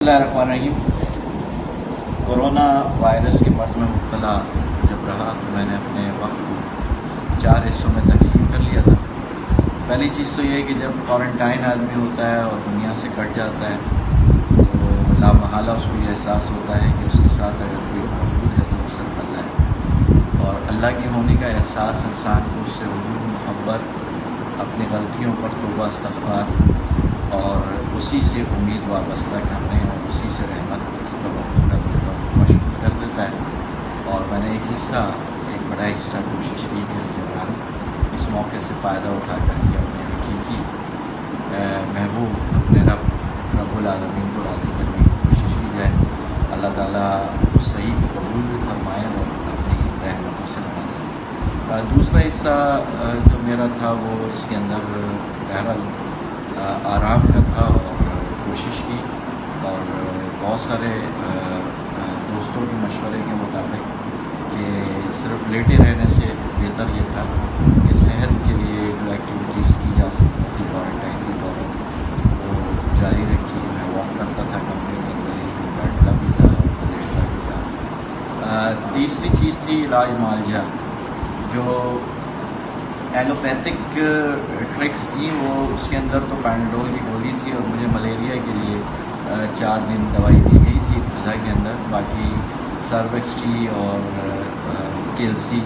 بسم اللہ الرحمن الرحیم۔ کورونا وائرس کے مرض میں مبتلا جب رہا تو میں نے اپنے وقت کو 4 حصوں میں تقسیم کر لیا تھا۔ پہلی چیز تو یہ ہے کہ جب کوارنٹائن آدمی ہوتا ہے اور دنیا سے کٹ جاتا ہے تو لامحالہ اس کو یہ احساس ہوتا ہے کہ اس کے ساتھ اگر کوئی موجود ہے تو وہ صرف اللہ ہے، اور اللہ کی ہونے کا احساس انسان کو اس سے رجوع، محبت، اپنی غلطیوں پر توبہ استغفار اور اسی سے امید وابستہ کرنے اور اسی سے رحمت کی توقع کرنے پر مشغول کر دیتا ہے۔ اور میں نے ایک بڑا حصہ کوشش کی کہ اس موقع سے فائدہ اٹھا کر کے اپنے حقیقی محبوب اپنے رب العالمین کو راضی کرنے کی کوشش کی جائے۔ اللہ تعالیٰ اس صحیح کو قبول بھی فرمائے اور اپنی رحمتوں سے نوازے۔ دوسرا حصہ جو میرا تھا وہ اس کے اندر بہرحال آرام کا تھا، اور کوشش کی اور بہت سارے دوستوں کے مشورے کے مطابق کہ صرف لیٹے رہنے سے بہتر یہ تھا کہ صحت کے لیے جو ایکٹیویٹیز کی جا سکتی تھی کوارنٹائن کے دوران وہ جاری رکھی۔ میں واک کرتا تھا کمرے کے اندر ہی، بیٹھتا بھی تھا اور لیٹتا بھی تھا۔ تیسری چیز تھی علاج معالجہ۔ جو ایلوپیتھک ٹرکس تھیں وہ اس کے اندر تو پیناڈول کی گولی تھی اور مجھے ملیریا کے لیے 4 دن دوائی دی گئی تھی ابتدا کے اندر۔ باقی سرویکس ٹی اور کیلسی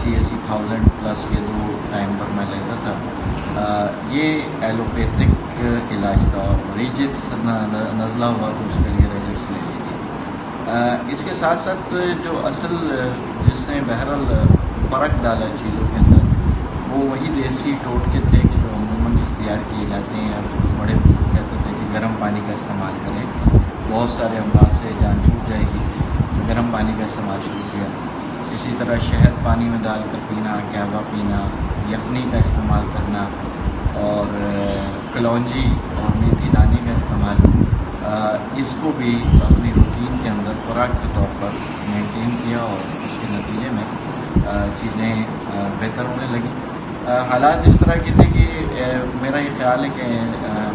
CAC 1000 پلس یہ 2 ٹائم پر میں لیتا تھا۔ یہ ایلوپیتھک علاج تھا، اور ریجکس نزلہ ہوا تو اس کے لیے ریجکس لے لی تھی۔ اس کے ساتھ ساتھ جو اصل جس نے بہرحال فرق ڈالا چیزوں کے اندر وہ وہی دیسی ٹوٹکے تھے کہ جو عموماً اختیار کیے جاتے ہیں۔ اب بڑے کہتے تھے کہ گرم پانی کا استعمال کریں، بہت سارے امراض سے جان چھوٹ جائے گی، تو گرم پانی کا استعمال شروع کیا۔ اسی طرح شہد پانی میں ڈال کر پینا، قہوہ پینا، یخنی کا استعمال کرنا، اور کلونجی اور میتھی دانے کا استعمال، اس کو بھی اپنی روٹین کے اندر خوراک کے طور پر مینٹین کیا، اور اس کے نتیجے میں چیزیں بہتر ہونے لگیں۔ حالات اس طرح کے تھے کہ میرا یہ خیال ہے کہ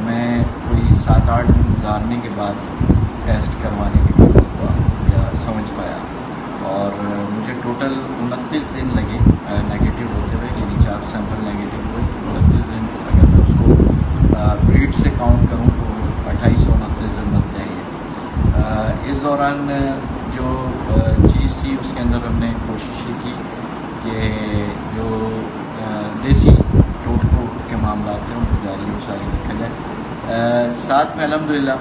میں کوئی 7-8 دن گزارنے کے بعد ٹیسٹ کروانے کے قابل ہوا یا سمجھ پایا، اور مجھے ٹوٹل 29 دن لگے نیگیٹو ہوتے ہوئے، یعنی 4 سیمپل نیگیٹو ہوئے۔ 29 دن اگر میں اس کو بریڈ سے کاؤنٹ کروں تو 2829 دن بنتے ہیں۔ اس دوران جو چیز تھی اس کے اندر ہم نے کوشش کی کہ جو دیسی ٹوٹکوں کے معاملات ہیں ان کو جاری و ساری رکھا جائے۔ ساتھ میں الحمدللہ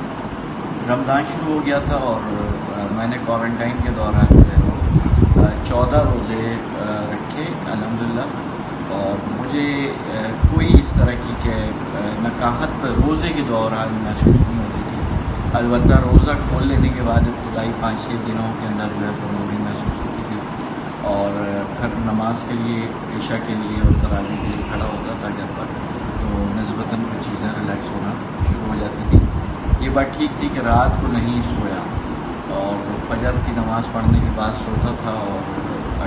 رمضان شروع ہو گیا تھا، اور میں نے کوارنٹائن کے دوران جو ہے وہ 14 روزے رکھے الحمدللہ، اور مجھے کوئی اس طرح کی کہ نکاہت روزے کے دوران محسوس نہیں ہوتی تھی۔ البتہ روزہ کھول لینے کے بعد ابتدائی 5-6 دنوں کے اندر جو ہے کمزوری محسوس ہوتی تھی، اور پھر نماز کے لیے، عشاء کے لیے اور تراویح کے لیے کھڑا ہوتا تھا گھر پر، تو نسبتاً کچھ چیزیں ریلیکس ہونا شروع ہو جاتی تھی۔ یہ بات ٹھیک تھی کہ رات کو نہیں سویا، اور فجر کی نماز پڑھنے کے بعد سوتا تھا، اور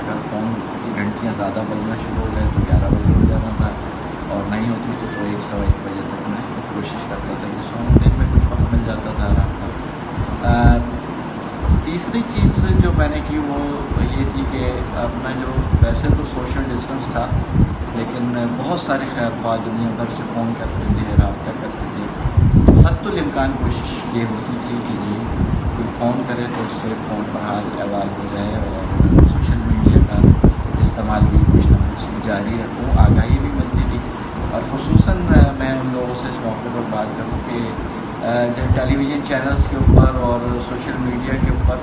اگر فون کی گھنٹیاں زیادہ بجنا شروع ہو گئے تو 11 بجے ہو جانا تھا، اور نہیں ہوتی تھی تو 1-1:15 بجے تک میں کوشش کرتا تھا کہ سونے دن میں کچھ وقت مل جاتا تھا آرام کا۔ تیسری چیز جو میں نے کی وہ یہ تھی کہ اپنا جو ویسے تو سوشل ڈسٹنس تھا، لیکن بہت سارے خیر خواہ دنیا بھر سے فون کرتے تھے، رابطہ کرتے تھے، حتی الامکان کوشش یہ ہوتی تھی کہ کوئی فون کرے تو اس سے فون پر حال احوال ہو جائے، اور سوشل میڈیا کا استعمال بھی کچھ نہ کچھ جاری رکھوں، آگاہی بھی ملتی تھی۔ اور خصوصاً میں ان لوگوں سے اس موقع پر بات کروں کہ جب ٹیلی ویژن چینلز کے اوپر اور سوشل میڈیا کے اوپر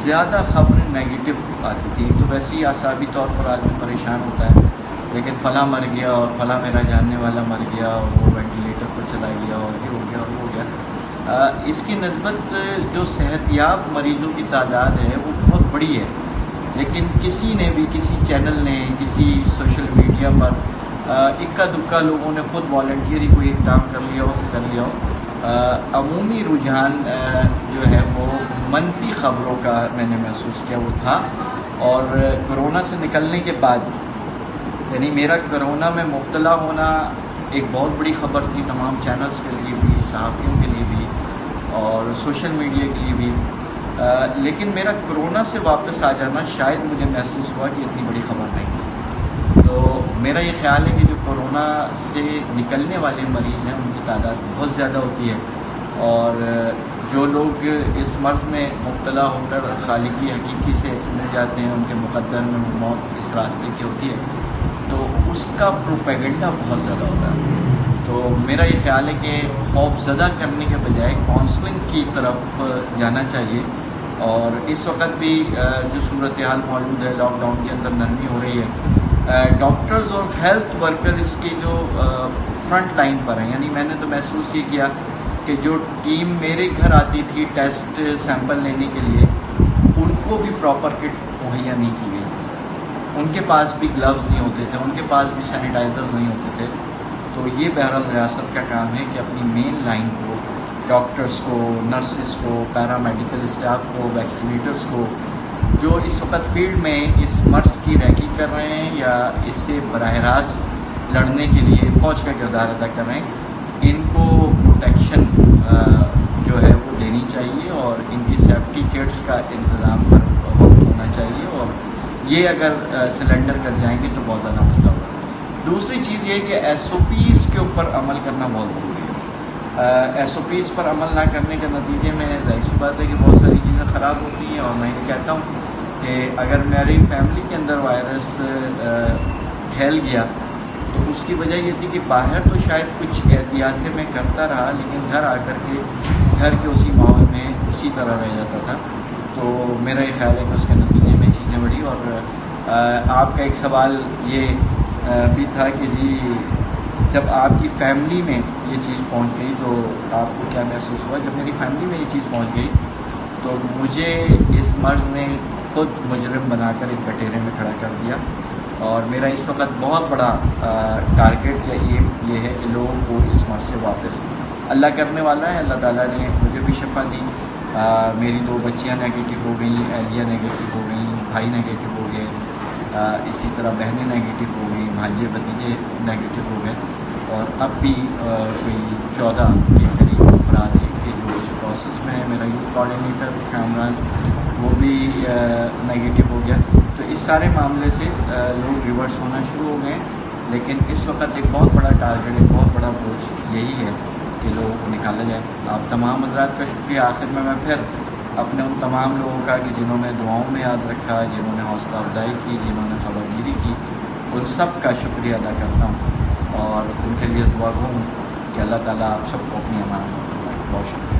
زیادہ خبریں نیگیٹو آتی تھی، تو ویسے ہی اعصابی طور پر آدمی پریشان ہوتا ہے، لیکن فلاں مر گیا اور فلاں میرا جاننے والا مر گیا اور وہ وینٹیلیٹر پر چلا گیا اور یہ ہو گیا اور وہ ہو گیا۔ اس کی نسبت جو صحت یاب مریضوں کی تعداد ہے وہ بہت بڑی ہے، لیکن کسی نے بھی، کسی چینل نے، کسی سوشل میڈیا پر اکا دکا لوگوں نے خود والنٹیئر کوئی ایک کام کر لیا ہو تو کر لیا ہو۔ عمومی رجحان جو ہے وہ منفی خبروں کا میں نے محسوس کیا وہ تھا، اور کرونا سے نکلنے کے بعد یعنی میرا کرونا میں مبتلا ہونا ایک بہت بڑی خبر تھی تمام چینلز کے لیے بھی، صحافیوں کے لیے بھی، اور سوشل میڈیا کے لیے بھی، لیکن میرا کرونا سے واپس آ جانا شاید مجھے محسوس ہوا کہ اتنی بڑی خبر نہیں تھی۔ تو میرا یہ خیال ہے کہ جو کرونا سے نکلنے والے مریض ہیں ان کی تعداد بہت زیادہ ہوتی ہے، اور جو لوگ اس مرض میں مبتلا ہو کر خالقی حقیقی سے مل جاتے ہیں، ان کے مقدر میں موت اس راستے کی ہوتی ہے، تو اس کا پروپیگنڈا بہت زیادہ ہوتا ہے۔ تو میرا یہ خیال ہے کہ خوف زدہ کرنے کے بجائے کاؤنسلنگ کی طرف جانا چاہیے، اور اس وقت بھی جو صورتحال موجود ہے، لاک ڈاؤن کے اندر نرمی ہو رہی ہے، ڈاکٹرز اور ہیلتھ ورکر اس کی جو فرنٹ لائن پر ہیں، یعنی میں نے تو محسوس یہ کیا کہ جو ٹیم میرے گھر آتی تھی ٹیسٹ سیمپل لینے کے لیے، ان کو بھی پراپر کٹ مہیا نہیں کی گئی تھی، ان کے پاس بھی گلوز نہیں ہوتے تھے، ان کے پاس بھی سینیٹائزرز نہیں ہوتے تھے۔ تو یہ بہرحال ریاست کا کام ہے کہ اپنی مین لائن کو، ڈاکٹرز کو، نرسز کو، پیرا میڈیکل اسٹاف کو، ویکسینیٹرز کو، جو اس وقت فیلڈ میں اس مرض کی ریکی کر رہے ہیں یا اس سے براہ راست لڑنے کے لیے فوج کا کردار ادا کر رہے ہیں، ان کو پروٹیکشن جو ہے وہ دینی چاہیے، اور ان کی سیفٹی کٹس کا انتظام پر وقت ہونا چاہیے، اور یہ اگر سلنڈر کر جائیں گے تو بہت زیادہ مسئلہ ہوگا۔ دوسری چیز یہ کہ ایس او پیز کے اوپر عمل کرنا بہت ضروری ہے۔ ایس او پیز پر عمل نہ کرنے کے نتیجے میں ظاہر سی بات ہے کہ بہت ساری چیزیں خراب ہوتی ہیں، اور میں یہ کہتا ہوں کہ اگر میری فیملی کے اندر وائرس پھیل گیا تو اس کی وجہ یہ تھی کہ باہر تو شاید کچھ احتیاطیں میں کرتا رہا، لیکن گھر آ کر کے گھر کے اسی ماحول میں اسی طرح رہ جاتا تھا۔ تو میرا یہ خیال ہے کہ اس کے نتیجے میں چیزیں بڑھی، اور آپ کا ایک سوال یہ بھی تھا کہ جی جب آپ کی فیملی میں یہ چیز پہنچ گئی تو آپ کو کیا محسوس ہوا؟ جب میری فیملی میں یہ چیز پہنچ گئی تو مجھے اس مرض نے خود مجرم بنا کر ایک کٹہرے میں کھڑا کر دیا، اور میرا اس وقت بہت بڑا ٹارگیٹ یا ایم یہ ہے کہ لوگوں کو اس مرض سے واپس اللہ کرنے والا ہے۔ اللہ تعالیٰ نے مجھے بھی شفا دی، میری 2 بچیاں نگیٹو ہو گئیں، اہلیہ نگیٹو ہو گئیں، بھائی نگیٹو ہو گئے، اسی طرح بہنیں نگیٹو ہو گئیں، بھانجے بھتیجے نگیٹو ہو گئے، اور اب بھی کوئی 14 کے قریب افراد ہیں کہ جو اس پروسیس میں ہے۔ میرا یوتھ کوآرڈینیٹر کامران وہ بھی نگیٹو ہو گیا۔ تو اس سارے معاملے سے لوگ ریورس ہونا شروع ہو گئے، لیکن اس وقت ایک بہت بڑا ٹارگیٹ، ایک بہت بڑا بوجھ یہی ہے کہ لوگوں کو نکالا جائے۔ آپ تمام حضرات کا شکریہ۔ آخر میں پھر اپنے ان تمام لوگوں کا کہ جنہوں نے دعاؤں میں یاد رکھا، جنہوں نے حوصلہ افزائی کی، جنہوں نے خبرگیری کی، ان سب کا شکریہ ادا کرتا ہوں، اور ان کے لیے دعا گو ہوں کہ اللہ تعالیٰ آپ سب کو اپنی امانت میں رکھے۔ بہت شکریہ۔